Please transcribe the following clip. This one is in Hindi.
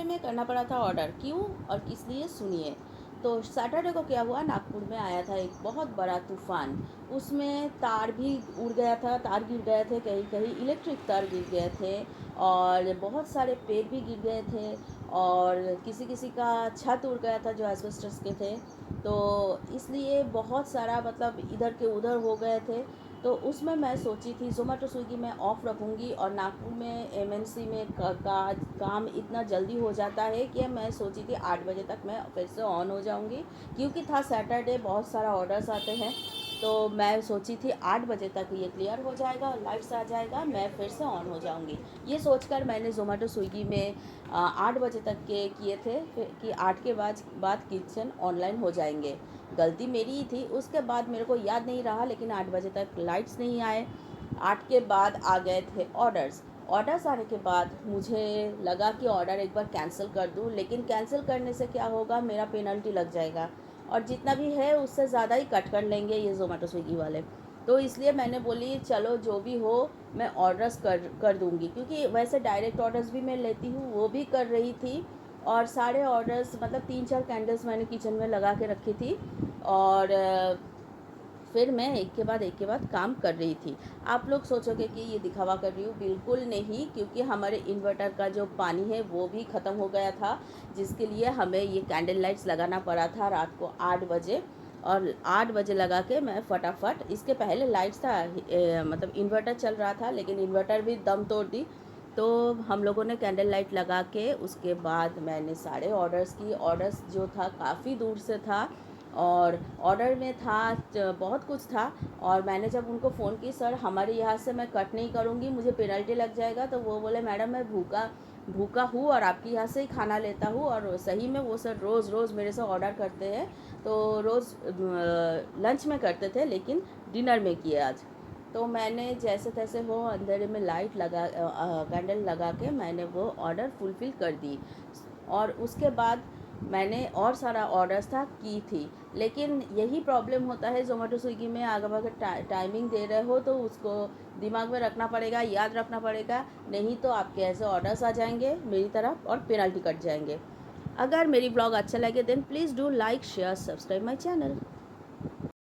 थर्सडे में करना पड़ा था ऑर्डर, क्यों और किस लिए सुनिए। तो सैटरडे को क्या हुआ, नागपुर में आया था एक बहुत बड़ा तूफ़ान। उसमें तार भी उड़ गया था, तार गिर गए थे, कहीं कहीं इलेक्ट्रिक तार गिर गए थे और बहुत सारे पेड़ भी गिर गए थे और किसी किसी का छत उड़ गया था जो एस्बेस्टस के थे। तो इसलिए बहुत सारा मतलब इधर के उधर हो गए थे। तो उसमें मैं सोची थी ज़ोमैटो स्विगी में ऑफ़ रखूँगी और नागपुर में एमएनसी में काम इतना जल्दी हो जाता है कि मैं सोची थी 8 बजे तक मैं फिर से ऑन हो जाऊँगी, क्योंकि था सैटरडे, बहुत सारा ऑर्डर्स आते हैं। तो मैं सोची थी 8 बजे तक ये क्लियर हो जाएगा और लाइट्स आ जाएगा, मैं फिर से ऑन हो जाऊँगी। ये सोचकर मैंने ज़ोमैटो स्विगी में 8 बजे तक के किए थे कि 8 के बाद किचन ऑनलाइन हो जाएंगे। गलती मेरी ही थी, उसके बाद मेरे को याद नहीं रहा, लेकिन 8 बजे तक लाइट्स नहीं आए। 8 के बाद आ गए थे ऑर्डर्स आने के बाद मुझे लगा कि ऑर्डर एक बार कैंसिल कर दूं, लेकिन कैंसिल करने से क्या होगा, मेरा पेनल्टी लग जाएगा और जितना भी है उससे ज़्यादा ही कट कर लेंगे ये ज़ोमैटो स्विगी वाले। तो इसलिए मैंने बोली चलो जो भी हो मैं ऑर्डर्स कर दूंगी, क्योंकि वैसे डायरेक्ट ऑर्डर्स भी मैं लेती हूँ, वो भी कर रही थी। और सारे ऑर्डर्स मतलब 3-4 कैंडल्स मैंने किचन में लगा के रखी थी और फिर मैं एक के बाद काम कर रही थी। आप लोग सोचोगे कि ये दिखावा कर रही हूँ, बिल्कुल नहीं, क्योंकि हमारे इन्वर्टर का जो पानी है वो भी ख़त्म हो गया था, जिसके लिए हमें ये कैंडल लाइट्स लगाना पड़ा था रात को 8 बजे। और 8 बजे लगा के मैं फटाफट, इसके पहले लाइट्स था मतलब इन्वर्टर चल रहा था, लेकिन इन्वर्टर भी दम तोड़ दी। तो हम लोगों ने कैंडल लाइट लगा के उसके बाद मैंने सारे ऑर्डर्स की। ऑर्डर्स जो था काफ़ी दूर से था और ऑर्डर में था बहुत कुछ था। और मैंने जब उनको फ़ोन की, सर हमारे यहाँ से मैं कट नहीं करूँगी, मुझे पेनल्टी लग जाएगा, तो वो बोले मैडम मैं भूखा हूँ और आपके यहाँ से ही खाना लेता हूँ। और सही में वो सर रोज़ रोज़ मेरे से ऑर्डर करते हैं, तो रोज़ लंच में करते थे लेकिन डिनर में किए आज। तो मैंने जैसे तैसे हो अंधेरे में लाइट लगा कैंडल लगा के मैंने वो ऑर्डर फुलफ़िल कर दी। और उसके बाद मैंने और सारा ऑर्डर्स था की थी। लेकिन यही प्रॉब्लम होता है ज़ोमैटो स्विगी में, अगर टाइमिंग दे रहे हो तो उसको दिमाग में रखना पड़ेगा, याद रखना पड़ेगा, नहीं तो आपके ऐसे ऑर्डर्स आ जाएंगे मेरी तरफ और पेनल्टी कट जाएंगे। अगर मेरी ब्लॉग अच्छा लगे then please do like share subscribe my channel.